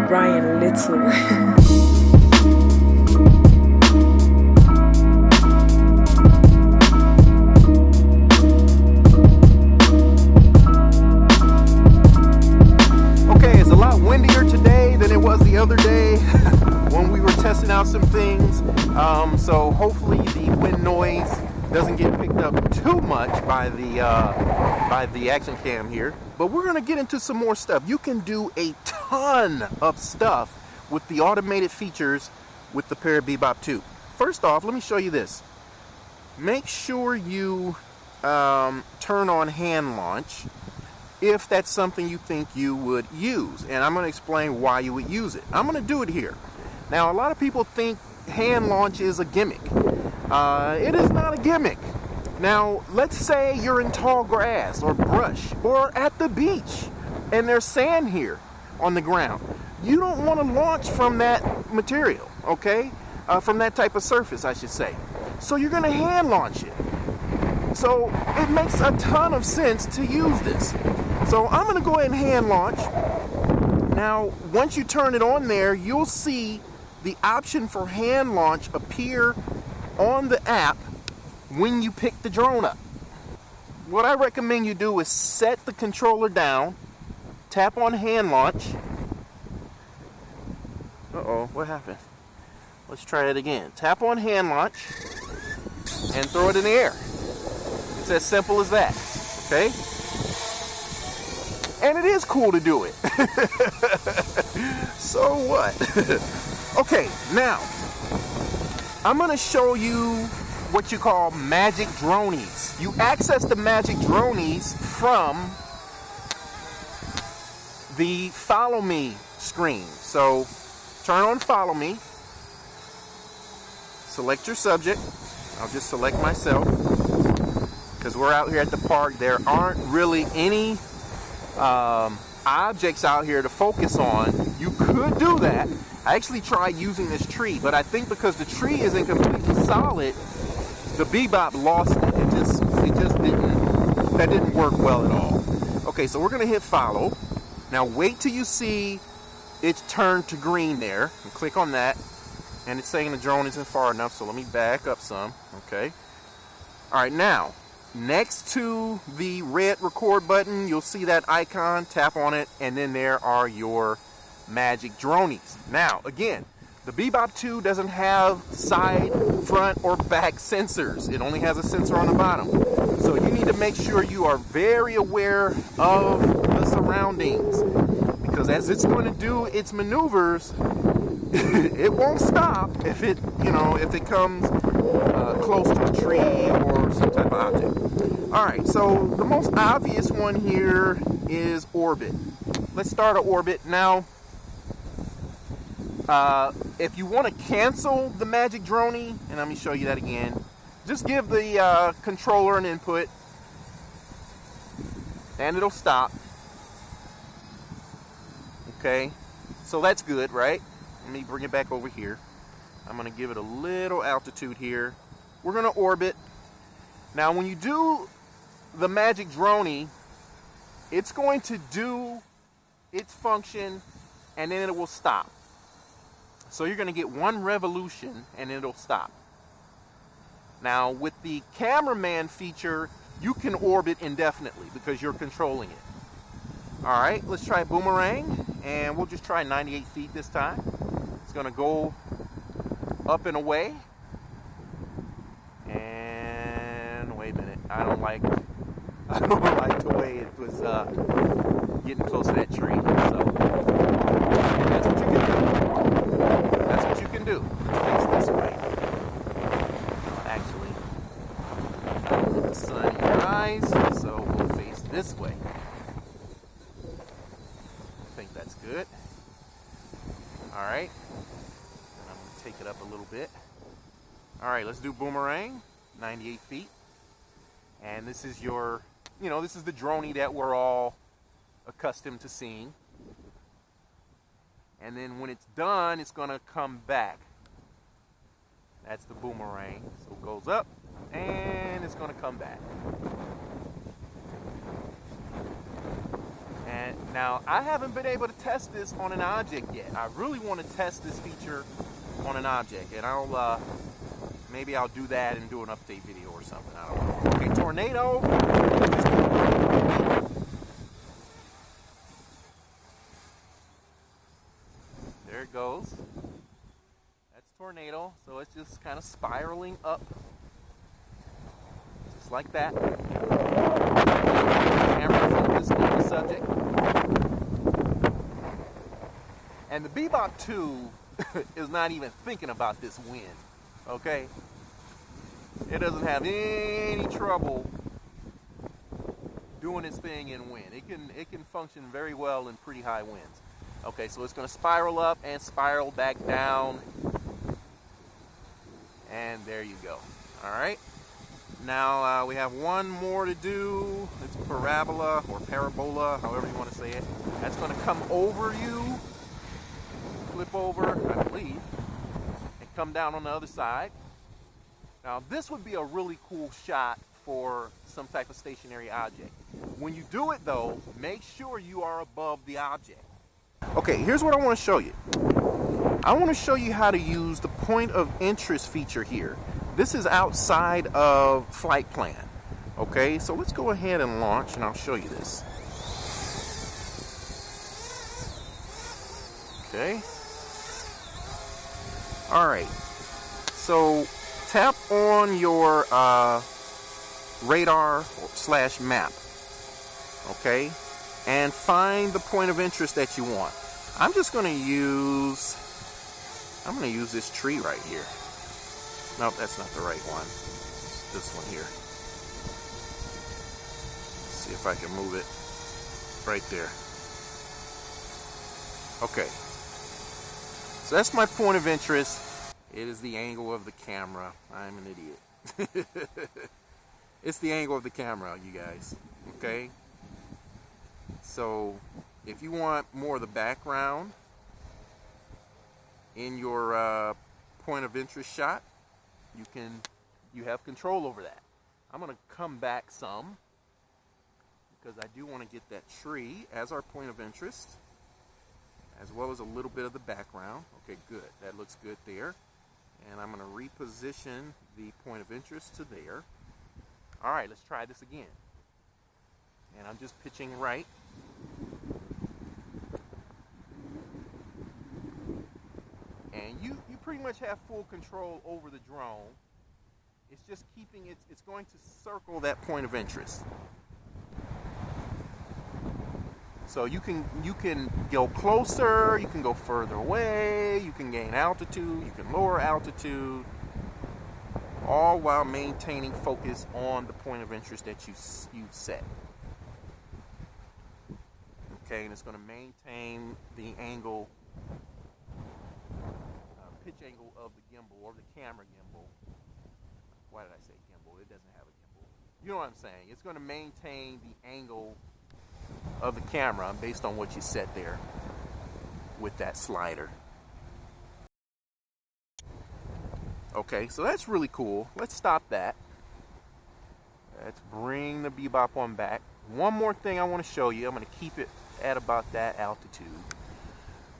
Brian Little. Windier today than it was the other day when we were testing out some things, so hopefully the wind noise doesn't get picked up too much by the action cam here. But we're going to get into some more stuff. You can do a ton of stuff with the automated features with the Parrot Bebop 2. First off, let me show you this. Make sure you turn on hand launch if that's something you think you would use, and I'm going to explain why you would use it. I'm going to do it here. Now, a lot of people think hand launch is a gimmick. It is not a gimmick. Now, let's say you're in tall grass or brush or at the beach and there's sand here on the ground. You don't want to launch from that material, okay? From that type of surface, I should say. So you're going to hand launch it. So it makes a ton of sense to use this. So I'm going to go ahead and hand launch. Now, once you turn it on there, you'll see the option for hand launch appear on the app when you pick the drone up. What I recommend you do is set the controller down, tap on hand launch. Uh-oh, what happened? Let's try it again. Tap on hand launch and throw it in the air. It's as simple as that, okay? And it is cool to do it. So what? Okay, now, I'm going to show you what you call magic dronies. You access the magic dronies from the follow me screen. So turn on follow me, select your subject. I'll just select myself because we're out here at the park. There aren't really any objects out here to focus on. You could do that. I actually tried using this tree, but I think because the tree isn't completely solid, the Bebop lost it. It just didn't work well at all. Okay, so we're gonna hit follow. Now wait till you see it's turned to green there, and click on that, and it's saying the drone isn't far enough, so let me back up some. Okay. All right, now next to the red record button, you'll see that icon. Tap on it, and then there are your magic dronies. Now, again, the Bebop 2 doesn't have side, front, or back sensors. It only has a sensor on the bottom. So you need to make sure you are very aware of the surroundings, because as it's going to do its maneuvers, it won't stop if it comes close to a tree or some type of object. All right, so the most obvious one here is orbit. Let's start an orbit. Now, if you want to cancel the magic droney, and let me show you that again, just give the controller an input, and it'll stop. Okay, so that's good, right? Let me bring it back over here. I'm going to give it a little altitude here. We're going to orbit. Now, when you do the magic droney, it's going to do its function, and then it will stop. So you're going to get one revolution, and it'll stop. Now, with the cameraman feature, you can orbit indefinitely because you're controlling it. All right, let's try boomerang, and we'll just try 98 feet this time. It's going to go up and away. And wait a minute, I don't like the way it was getting close to that tree. So that's what you can do. That's what you can do. Face this way. Actually, let the sun in your eyes, so we'll face this way. I think that's good. All right. I'm going to take it up a little bit. All right, let's do boomerang, 98 feet. And this is your, this is the droney that we're all accustomed to seeing. And then when it's done, it's going to come back. That's the boomerang. So it goes up, and it's going to come back. And now I haven't been able to test this on an object yet. I really want to test this feature on an object, and I'll maybe I'll do that and do an update video or something. I don't know. Okay, tornado. There it goes. That's tornado. So it's just kind of spiraling up, just like that. Camera focus on the subject. And the Bebop 2 is not even thinking about this wind. Okay? It doesn't have any trouble doing its thing in wind. It can function very well in pretty high winds. Okay, so it's going to spiral up and spiral back down. And there you go. All right. Now we have one more to do. It's parabola or parabola, however you want to say it. That's going to come over you, flip over, I believe, and come down on the other side. Now this would be a really cool shot for some type of stationary object. When you do it though, make sure you are above the object. Okay, here's what I want to show you. I want to show you how to use the point of interest feature here. This is outside of flight plan. Okay, so let's go ahead and launch and I'll show you this. Okay. All right. So tap on your radar / map. Okay. And find the point of interest that you want. I'm going to use this tree right here. Nope, that's not the right one. It's this one here. Let's see if I can move it right there. Okay. So that's my point of interest. It is the angle of the camera. I'm an idiot. It's the angle of the camera, you guys. Okay? So if you want more of the background in your point of interest shot, you have control over that. I'm going to come back some because I do want to get that tree as our point of interest, as well as a little bit of the background. Okay, good. That looks good there. And I'm going to reposition the point of interest to there. All right, let's try this again. And I'm just pitching right. And you pretty much have full control over the drone. It's just keeping it, it's going to circle that point of interest. So you can go closer, you can go further away, you can gain altitude, you can lower altitude, all while maintaining focus on the point of interest that you set. Okay, and it's going to maintain the angle, pitch angle of the gimbal or the camera gimbal. Why did I say gimbal? It doesn't have a gimbal. You know what I'm saying? It's going to maintain the angle of the camera based on what you set there with that slider. Okay, so that's really cool. Let's stop that. Let's bring the Bebop on back. One more thing I want to show you. I'm going to keep it at about that altitude.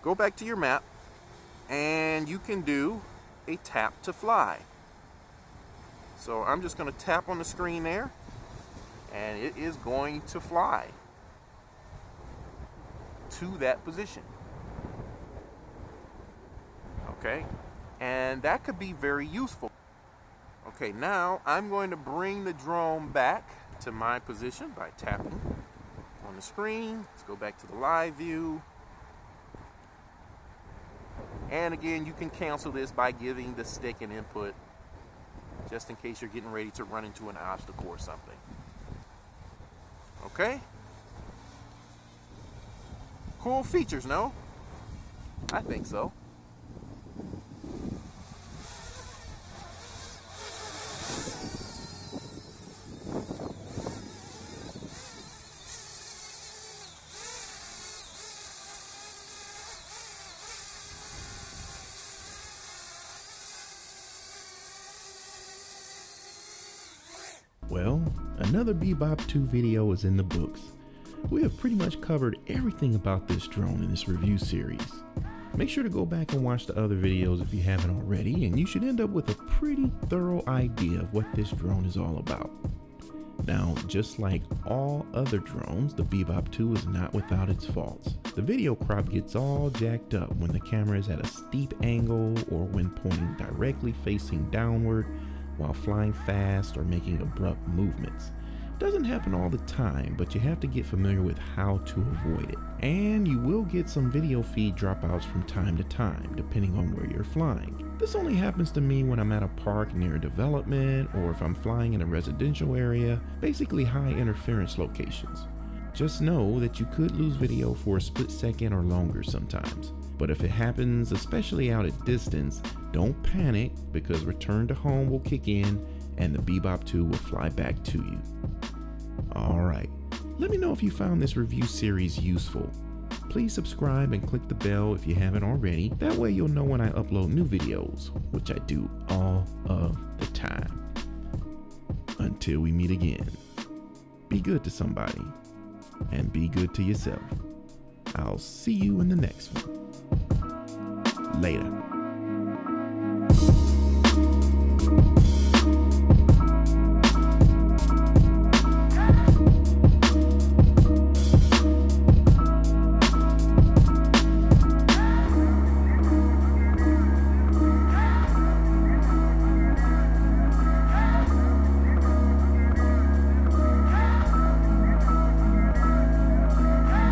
Go back to your map and you can do a tap to fly. So I'm just going to tap on the screen there and it is going to fly to that position. Okay, and that could be very useful. Okay, now I'm going to bring the drone back to my position by tapping on the screen. Let's go back to the live view. And again, you can cancel this by giving the stick an input just in case you're getting ready to run into an obstacle or something. Okay? Cool features, no? I think so. Well, another Bebop 2 video is in the books. We have pretty much covered everything about this drone in this review series. Make sure to go back and watch the other videos if you haven't already, and you should end up with a pretty thorough idea of what this drone is all about. Now, just like all other drones, the Bebop 2 is not without its faults. The video crop gets all jacked up when the camera is at a steep angle or when pointing directly facing downward while flying fast or making abrupt movements. Doesn't happen all the time, but you have to get familiar with how to avoid it. And you will get some video feed dropouts from time to time, depending on where you're flying. This only happens to me when I'm at a park near development or if I'm flying in a residential area, basically high interference locations. Just know that you could lose video for a split second or longer sometimes. But if it happens, especially out at distance, don't panic because return to home will kick in and the Bebop 2 will fly back to you. Alright, let me know if you found this review series useful. Please subscribe and click the bell if you haven't already. That way you'll know when I upload new videos, which I do all of the time. Until we meet again, be good to somebody and be good to yourself. I'll see you in the next one. Later.